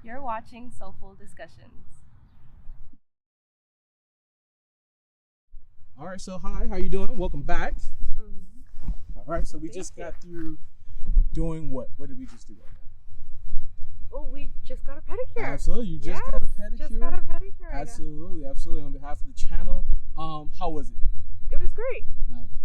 You're watching Soleful Discussions. All right, so hi, how you doing? Welcome back. All right, so we just got through doing what? What did we just do right now? Oh, we just got a pedicure. Absolutely, you just got a pedicure. Just got a pedicure. Absolutely, absolutely. On behalf of the channel, how was it? It was great.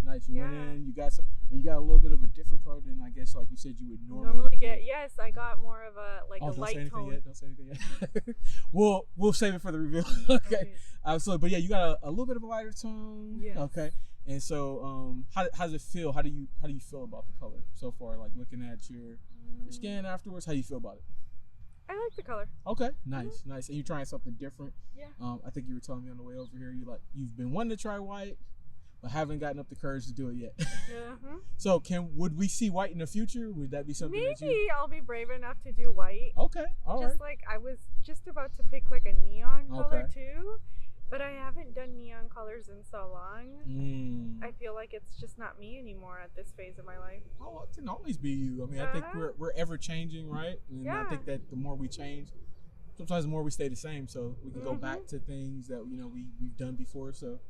Nice. You went in, you got some, and you got a little bit of a different color than I guess, like you said, you would normally get. Yes, I got more of a a light tone. Don't say anything yet. We'll save it for the reveal. Okay. Absolutely. But yeah, you got a little bit of a lighter tone. Yes. Okay. And so, how does it feel? How do you feel about the color so far? Like looking at your skin afterwards, how do you feel about it? I like the color. Okay, nice. And you're trying something different. Yeah. I think you were telling me on the way over here, you've been wanting to try white, but haven't gotten up the courage to do it yet. Mm-hmm. So would we see white in the future? Would that be something Maybe I'll be brave enough to do white. Okay, all right. Just like I was just about to pick like a neon color too, but I haven't done neon colors in so long. I feel like it's just not me anymore at this phase of my life. Oh, it can always be you. I mean, I think we're ever changing, right? And I think that the more we change, sometimes the more we stay the same. So we can go back to things that we've done before. So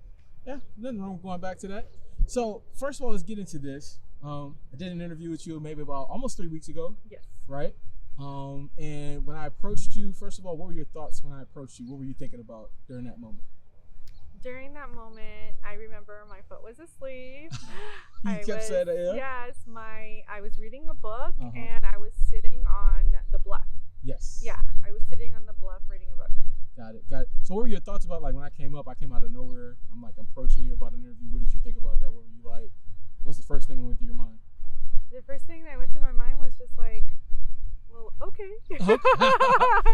yeah, nothing wrong with going back to that. So first of all, let's get into this. I did an interview with you maybe about almost 3 weeks ago. Yes. Right. And when I approached you, first of all, what were your thoughts when I approached you? What were you thinking about during that moment? During that moment, I remember my foot was asleep. You kept saying that, yeah? Yes, I was reading a book and I was sitting on the bluff. Yes. Yeah, I was sitting on the bluff reading a book. Got it. So what were your thoughts about, like, when I came out of nowhere, I'm like approaching you about an interview. What did you think about that? What were you like? What's the first thing that went through your mind? The first thing that went to my mind was just like, well, okay.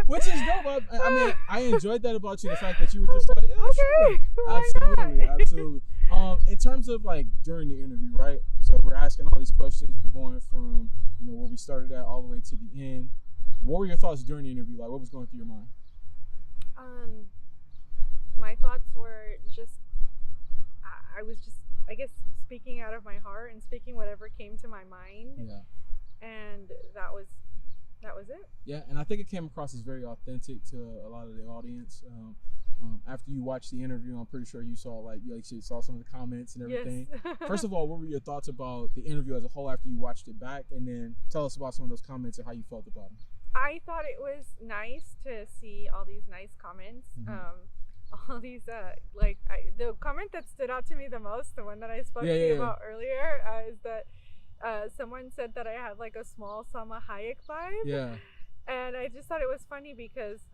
Which is dope. I mean, I enjoyed that about you, the fact that you were just like, yeah, okay, sure. Absolutely. In terms of like during the interview, right? So we're asking all these questions. We're going from, where we started at all the way to the end. What were your thoughts during the interview? Like, what was going through your mind? My thoughts were just, I was just, I guess, speaking out of my heart and speaking whatever came to my mind. Yeah. And that was it. Yeah, and I think it came across as very authentic to a lot of the audience. After you watched the interview, I'm pretty sure you saw you saw some of the comments and everything. Yes. First of all, what were your thoughts about the interview as a whole after you watched it back? And then tell us about some of those comments and how you felt about them. I thought it was nice to see all these nice comments. All these the comment that stood out to me the most, the one that I spoke to you about earlier, is that someone said that I had like a small Salma Hayek vibe. Yeah. And I just thought it was funny because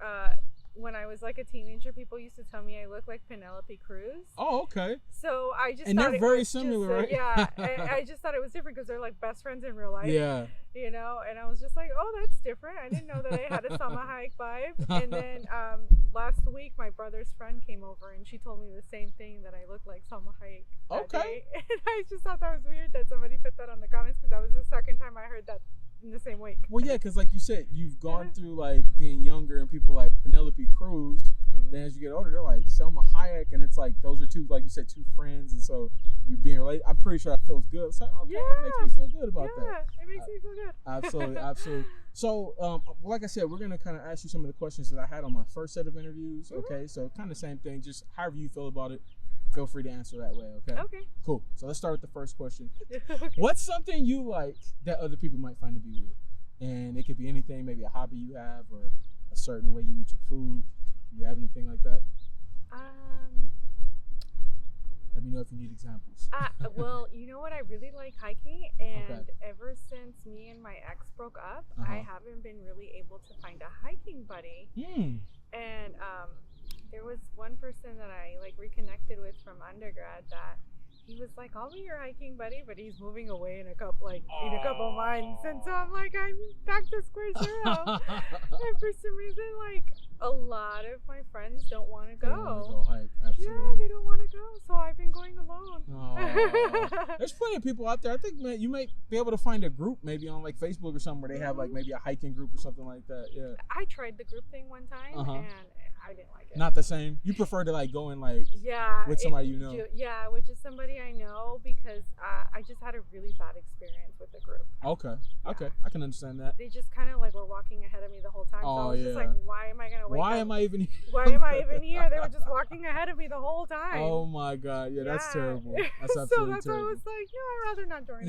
when I was like a teenager, people used to tell me I look like Penelope Cruz. Oh, okay. So I just and thought they're very similar, right? Yeah. I just thought it was different because they're like best friends in real life. Yeah. And I was just like, oh, that's different. I didn't know that I had a Salma Hayek vibe. And then last week, my brother's friend came over and she told me the same thing, that I look like Salma Hayek. Okay. And I just thought that was weird that somebody put that on the comments because that was the second time I heard that in the same week. Well, yeah, because like you said, you've gone through like being younger and people like Penelope Cruz. Then as you get older, they're like Salma Hayek, and it's like those are two, like you said, two friends, and so you're being related. I'm pretty sure that feels good. So okay, that makes me feel good about that. Yeah, it makes me feel good. Absolutely. So, like I said, we're gonna kind of ask you some of the questions that I had on my first set of interviews. Okay, so kind of same thing, just however you feel about it. Feel free to answer that way. Okay. Okay. Cool. So let's start with the first question. Okay. What's something you like that other people might find to be weird? And it could be anything, maybe a hobby you have or a certain way you eat your food. Do you have anything like that? Let me know if you need examples. Well, you know what? I really like hiking, and ever since me and my ex broke up, I haven't been really able to find a hiking buddy. And there was one person that I like reconnected with from undergrad that he was like, I'll be your hiking buddy, but he's moving away in a couple months. And so I'm like, I'm back to square zero. And for some reason, like, a lot of my friends don't want to go. They don't want to go hike. Absolutely. Yeah, they don't want to go, so I've been going alone. There's plenty of people out there. I think, man, you might be able to find a group maybe on like Facebook or something where they have like maybe a hiking group or something like that. Yeah. I tried the group thing one time and I didn't like it. Not the same. You prefer to like go in like with somebody you know. With just somebody I know, because I just had a really bad experience with the group. Okay, I can understand that. They just kind of like were walking ahead of me the whole time. So I was just like, why am I gonna wake Why am I even here? Why am I even here? They were just walking ahead of me the whole time. Oh my God, yeah, that's terrible. That's absolutely so that's terrible. why I was like, no, I'd rather not join.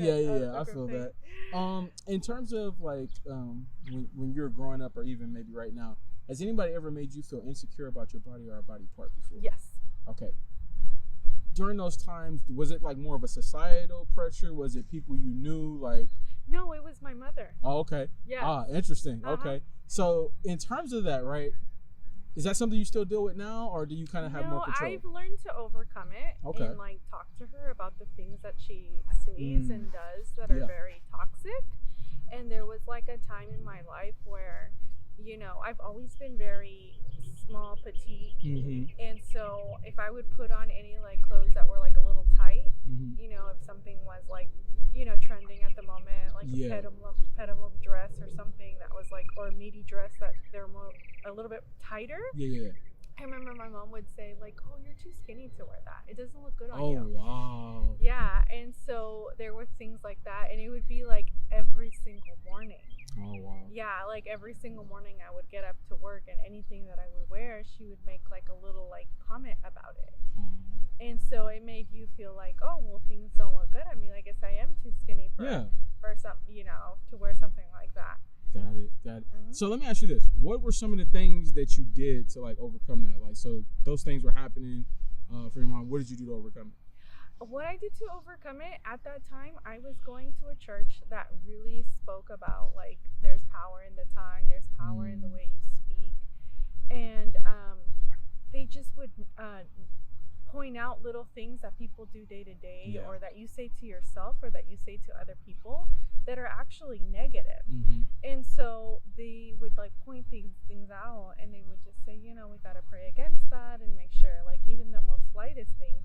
I feel that. In terms of like when you're growing up, or even maybe right now, has anybody ever made you feel insecure about your body or a body part before? Yes. Okay. During those times, was it like more of a societal pressure? Was it people you knew? Like, no, it was my mother. Oh, okay. Yeah. Interesting. Okay. So in terms of that, right? Is that something you still deal with now, or do you kind of have more control? I've learned to overcome it and like talk to her about the things that she says and does that are very toxic. And there was like a time in my life where, you know, I've always been very small, petite, and so if I would put on any like clothes that were like a little tight, you know, if something was like, you know, trending at the moment, like a petalum dress or something that was like, or a midi dress that they're more a little bit tighter. I remember my mom would say like, oh, you're too skinny to wear that. It doesn't look good on you. Oh, wow. Yeah, and so there were things like that, and it would be like every single morning. Oh, wow. Yeah, like every single morning I would get up to work, and anything that I would wear, she would make like a little like comment about it. And so it made you feel like, oh, well, things don't look good on me. I guess I am too skinny for some, you know, to wear something like that. Got it. So let me ask you this. What were some of the things that you did to like overcome that? Like, so those things were happening for your mom. What did you do to overcome it? What I did to overcome it at that time, I was going to a church that really spoke about like there's power in the tongue, there's power in the way you speak, and they just would point out little things that people do day to day, or that you say to yourself, or that you say to other people that are actually negative. And so they would like point these things out, and they would just say, you know, we got to pray against that and make sure, like, even the most slightest things,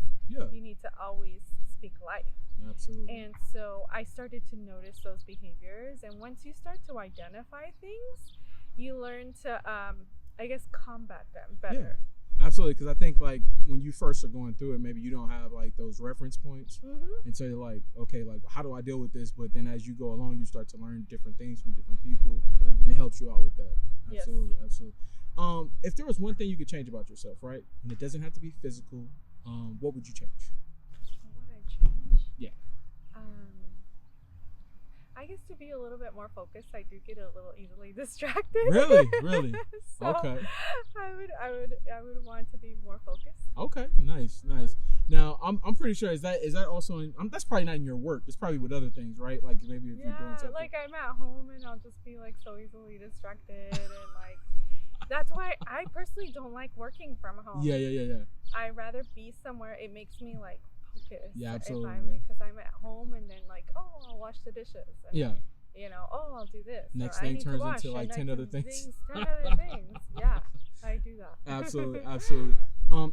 you need to always speak life. Absolutely. And so I started to notice those behaviors, and once you start to identify things, you learn to I guess combat them better. Absolutely, because I think like when you first are going through it, maybe you don't have like those reference points, and so you're like, okay, like how do I deal with this? But then as you go along, you start to learn different things from different people, and it helps you out with that. Absolutely, absolutely. If there was one thing you could change about yourself, right, and it doesn't have to be physical, what would you change? What would I change? Yeah. I guess to be a little bit more focused. I do get a little easily distracted. Really? So okay. I would want to be more focused. Okay, nice. Now I'm pretty sure is that also in, that's probably not in your work. It's probably with other things, right? Like maybe if you're doing something. Like I'm at home and I'll just be like so easily distracted, and like that's why I personally don't like working from home. Yeah. I'd rather be somewhere. It makes me like focus. Yeah, absolutely. Because I'm at home and then like, oh, I'll wash the dishes. And, you know, oh, I'll do this. Next thing turns into like 10 other things. 10 other things. Yeah, I do that. Absolutely.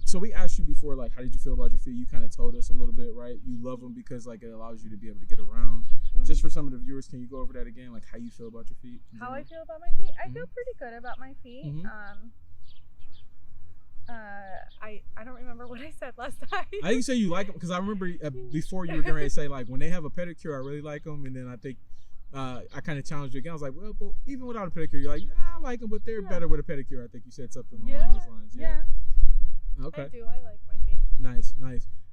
So we asked you before, like, how did you feel about your feet? You kind of told us a little bit, right? You love them because like it allows you to be able to get around. Just for some of the viewers, can you go over that again? Like how you feel about your feet? How I feel about my feet? I feel pretty good about my feet. I don't remember what I said last time. I think you say you like them because I remember before you were getting ready to say like when they have a pedicure, I really like them, and then I think I kind of challenged you again. I was like, well, but even without a pedicure, you're like, yeah, I like them, but they're better with a pedicure. I think you said something along those lines. Yeah. Okay. I do. I like my feet. Nice.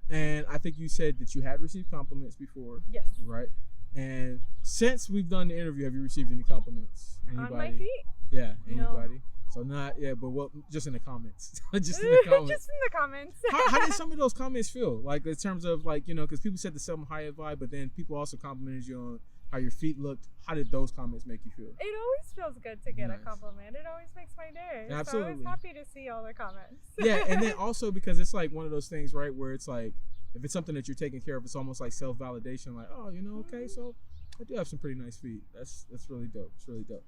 And I think you said that you had received compliments before. Yes. Right. And since we've done the interview, have you received any compliments? Anybody? On my feet? Yeah. Anybody? No. So not but well, just in the comments. Just in the comments. Just in the comments. how did some of those comments feel? Like in terms of like, you know, because people said the Selma Hayek vibe, but then people also complimented you on how your feet looked. How did those comments make you feel? It always feels good to get a compliment. It always makes my day. Absolutely. So I was happy to see all the comments. Yeah, and then also because it's like one of those things, right, where it's like if it's something that you're taking care of, it's almost like self-validation. Like, oh, you know, okay, so I do have some pretty nice feet. That's really dope. It's really dope.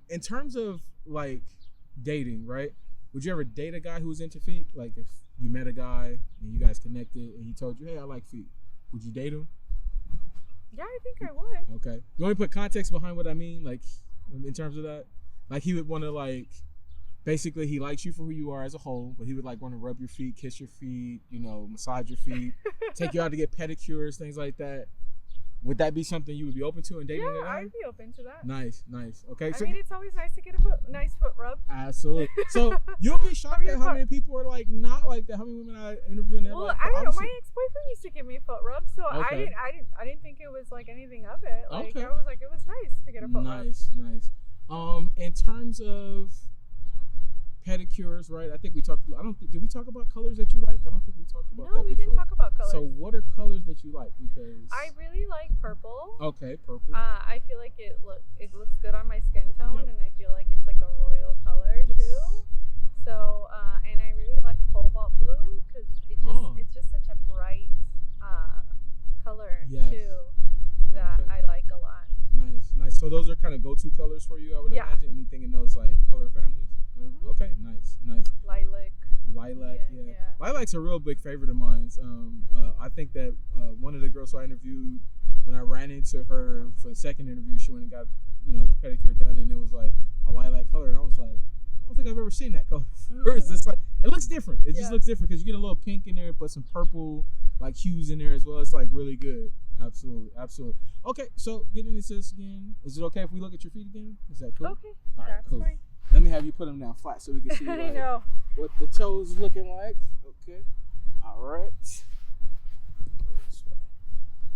In terms of like dating, right? Would you ever date a guy who's into feet? Like if you met a guy and you guys connected and he told you, hey, I like feet. Would you date him? Yeah, I think I would. Okay. You want me to put context behind what I mean? Like in terms of that? Like he would want to like, basically he likes you for who you are as a whole, but he would like want to rub your feet, kiss your feet, you know, massage your feet, take you out to get pedicures, things like that. Would that be something you would be open to in dating? Yeah, I'd be open to that. Nice. Okay. I mean, it's always nice to get a nice foot rub. Absolutely. So you'll be shocked at how many people are like not like that. How many women I interview and they're well, like, I don't know. My ex-boyfriend used to give me a foot rub, so Okay. I didn't think it was like anything of it. Like Okay. I was like, it was nice to get a foot rub. Nice. In terms of pedicures, right? I think we talked. Did we talk about colors that you like? I don't think we talked about that. No, we didn't talk about colors. So what are colors that you like? Because I really like purple. Okay, purple. I feel like it looks good on my skin tone, Yep. and I feel like it's like a royal color Yes. too. So and I really like cobalt blue because it's just such a bright color Yes. too that Okay. I like a lot. Nice. So those are kind of go-to colors for you, I would Yeah. imagine. Anything in those like color families? Mm-hmm. Okay, nice. Lilac. Yeah. Lilac's a real big favorite of mine. I think that one of the girls who I interviewed, when I ran into her for the second interview, she went and got, you know, the pedicure done, and it was like a lilac color, and I was like, I don't think I've ever seen that color. It's just like, it looks different. It just looks different because you get a little pink in there, but some purple like hues in there as well. It's like really good. Absolutely. Okay, so getting into this again, is it okay if we look at your feet again? Is that cool? Okay, All right, that's cool. fine. Let me have you put them down flat so we can see I like, know. what the toes looking like. Okay. All right.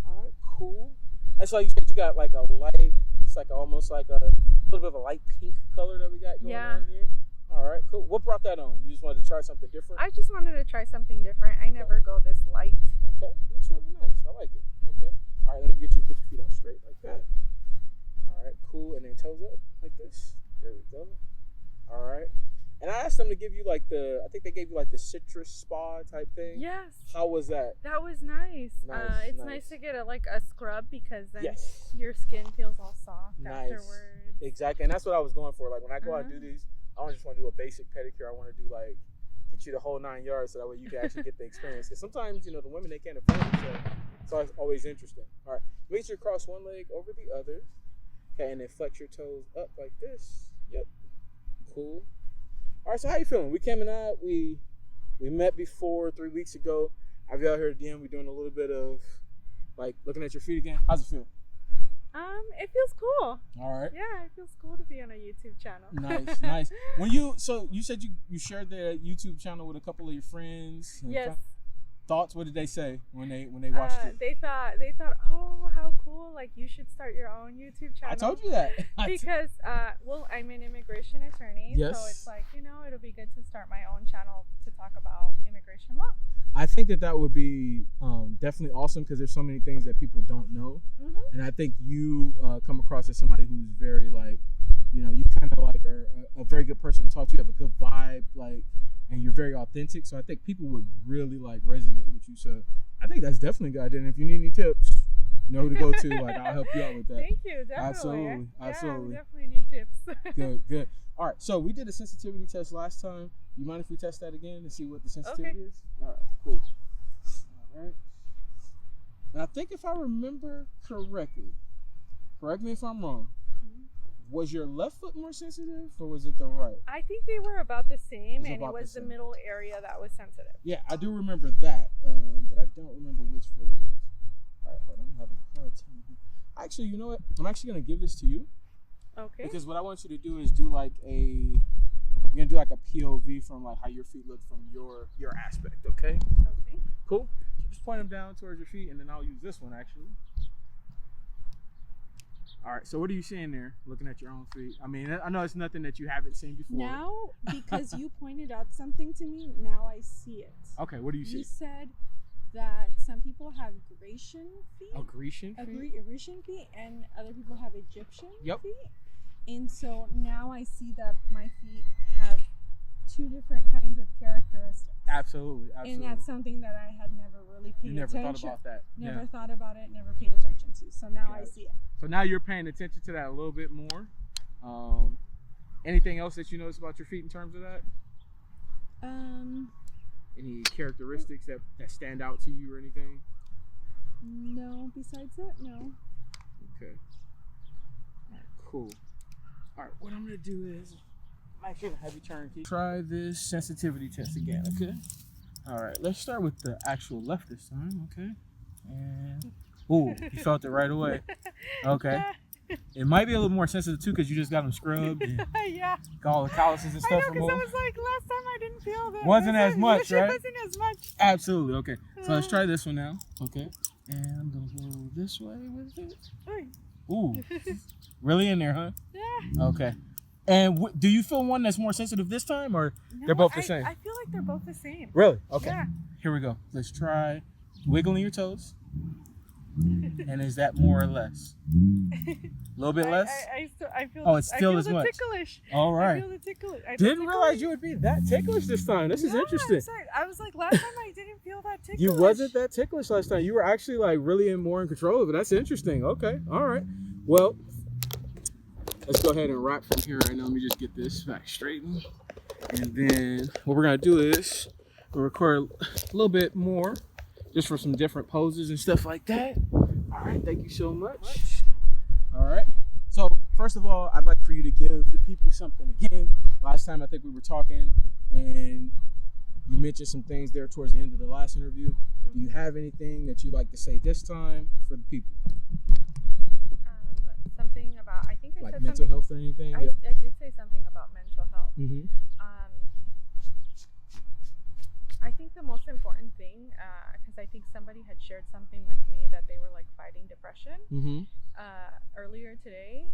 All right, cool. That's like you said, you got like a light, it's like almost like a little bit of a light pink color that we got going on here. All right, cool. What brought that on? You just wanted to try something different? I just wanted to try something different. I never go this light. Okay, looks really nice. I like it. Okay. All right, let me get you to put your feet on straight like that. All right, cool. And then toes up like this. There we go. All right. And I asked them to give you like I think they gave you like the citrus spa type thing. Yes. How was that? That was nice. It's nice to get a scrub because then your skin feels all soft afterwards. Exactly. And that's what I was going for. Like when I go out and do these, I don't just want to do a basic pedicure. I want to do like get you the whole 9 yards so that way you can actually get the experience. Because sometimes, you know, the women, they can't afford it. So it's always interesting. All right. Make sure you cross one leg over the other. Okay. And then flex your toes up like this. Yep. Cool. All right, so how you feeling? We came out, we met before 3 weeks ago. I've you out here again. We're doing a little bit of like looking at your feet again. How's it feel? It feels cool. All right. Yeah, it feels cool to be on a YouTube channel. Nice. When you said you shared the YouTube channel with a couple of your friends. Yes. Thoughts? What did they say when they watched it? They thought, oh, how cool! Like you should start your own YouTube channel. I told you that because I'm an immigration attorney, so it's like it'll be good to start my own channel to talk about immigration law. I think that would be definitely awesome because there's so many things that people don't know, and I think you come across as somebody who's very like, you kind of like are a very good person to talk to. You have a good vibe, like. And you're very authentic, so I think people would really like resonate with you. So I think that's definitely good. And if you need any tips, you know who to go to. Like I'll help you out with that. Thank you. Definitely. Absolutely. Yeah, I definitely need tips. Good. All right. So we did a sensitivity test last time. You mind if we test that again and see what the sensitivity is? All right. Cool. All right. And I think if I remember correctly, correct me if I'm wrong. Was your left foot more sensitive or was it the right? I think they were about the same, and it was the middle area that was sensitive. Yeah, I do remember that, but I don't remember which foot it was. All right, hold on. I'm having a hard time here. Actually, you know what? I'm actually going to give this to you. Okay. Because what I want you to do is do like you're going to do like a POV from like how your feet look from your aspect, okay? Okay. Cool. So just point them down towards your feet, and then I'll use this one actually. All right, so what are you seeing there, looking at your own feet? I mean, I know it's nothing that you haven't seen before. Now, because you pointed out something to me, now I see it. Okay, what do you see? You said that some people have Grecian feet. Grecian feet? Grecian feet, and other people have Egyptian Yep. feet. And so now I see that my feet have two different kinds of characteristics. Absolutely. And that's something that I had never really paid attention. You never thought about that. Never thought about it, never paid attention to. So now I see it. So now you're paying attention to that a little bit more. Anything else that you notice about your feet in terms of that? Any characteristics that stand out to you or anything? No, besides that, no. Okay. All right, cool. All right, what I'm gonna do is I'm actually gonna have you turn. Try this sensitivity test again, okay? All right, let's start with the actual left this time, okay? And ooh, you felt it right away. Okay. It might be a little more sensitive too because you just got them scrubbed and Yeah. got all the calluses and stuff I know, because I removed. was like, last time I didn't feel that. Wasn't as much, right? It wasn't as much. Absolutely. Okay. So let's try this one now. Okay. And I'm gonna go this way with it. Ooh. Really in there, huh? Yeah. Okay. And do you feel one that's more sensitive this time, or No, they're both the same? I feel like they're both the same. Really? Okay. Yeah. Here we go. Let's try wiggling your toes. And is that more or less? A little bit less? I feel. Oh, it's still as the much. Ticklish. All right. I feel the ticklish. Didn't realize you would be that ticklish this time. This is interesting. I'm sorry. I was like, last time I didn't feel that ticklish. You wasn't that ticklish last time. You were actually like really more in control of it. That's interesting. Okay. All right. Well, let's go ahead and wrap from here right now. Let me just get this back straightened. And then what we're going to do is we'll record a little bit more just for some different poses and stuff like that. All right. Thank you so much. All right. So first of all, I'd like for you to give the people something again. Last time I think we were talking and you mentioned some things there towards the end of the last interview. Do you have anything that you'd like to say this time for the people? Something about, I think I like said mental something, health or anything? I did say something about mental health. Mm-hmm. I think the most important thing, because I think somebody had shared something with me that they were like fighting depression earlier today,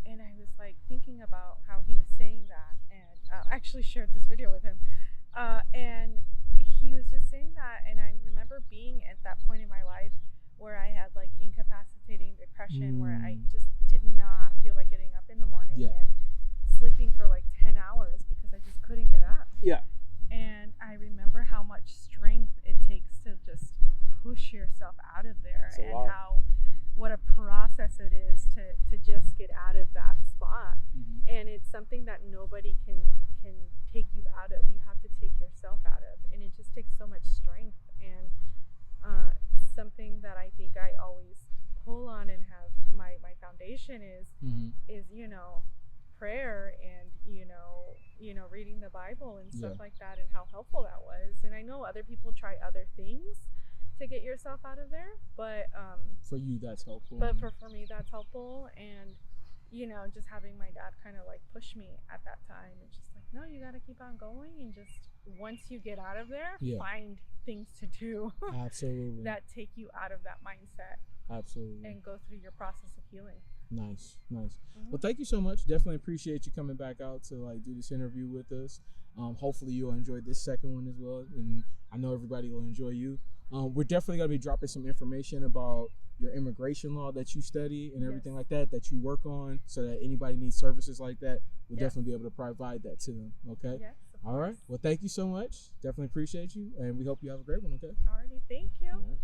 and I was like thinking about how he was saying that, and I actually shared this video with him, and he was just saying that, and I remember being at that point in my life where I had like incapacitating depression, where I just did not feel like getting up in the morning and sleeping for like 10 hours because I just couldn't get up. Yeah. And I remember how much strength it takes to just push yourself out of there, and what a process it is to just get out of that spot. And it's something that nobody can take you out of. You have to take yourself out of, and it just takes so much strength. And something that I think I always pull on and have my foundation is prayer and reading the Bible and stuff like that, and how helpful that was. And I know other people try other things to get yourself out of there, but for you that's helpful. But for me that's helpful, and just having my dad kind of like push me at that time, and just like, no, you got to keep on going, and just once you get out of there, find things to do absolutely that take you out of that mindset, absolutely, and go through your process of healing. Nice. Well, thank you so much. Definitely appreciate you coming back out to like do this interview with us. Hopefully you'll enjoy this second one as well, and I know everybody will enjoy you. We're definitely going to be dropping some information about your immigration law that you study and everything like that you work on, so that anybody needs services like that, we'll definitely be able to provide that to them. Okay? Yes. All right. Well, thank you so much. Definitely appreciate you, and we hope you have a great one. Okay? Alrighty. Thank you. All right.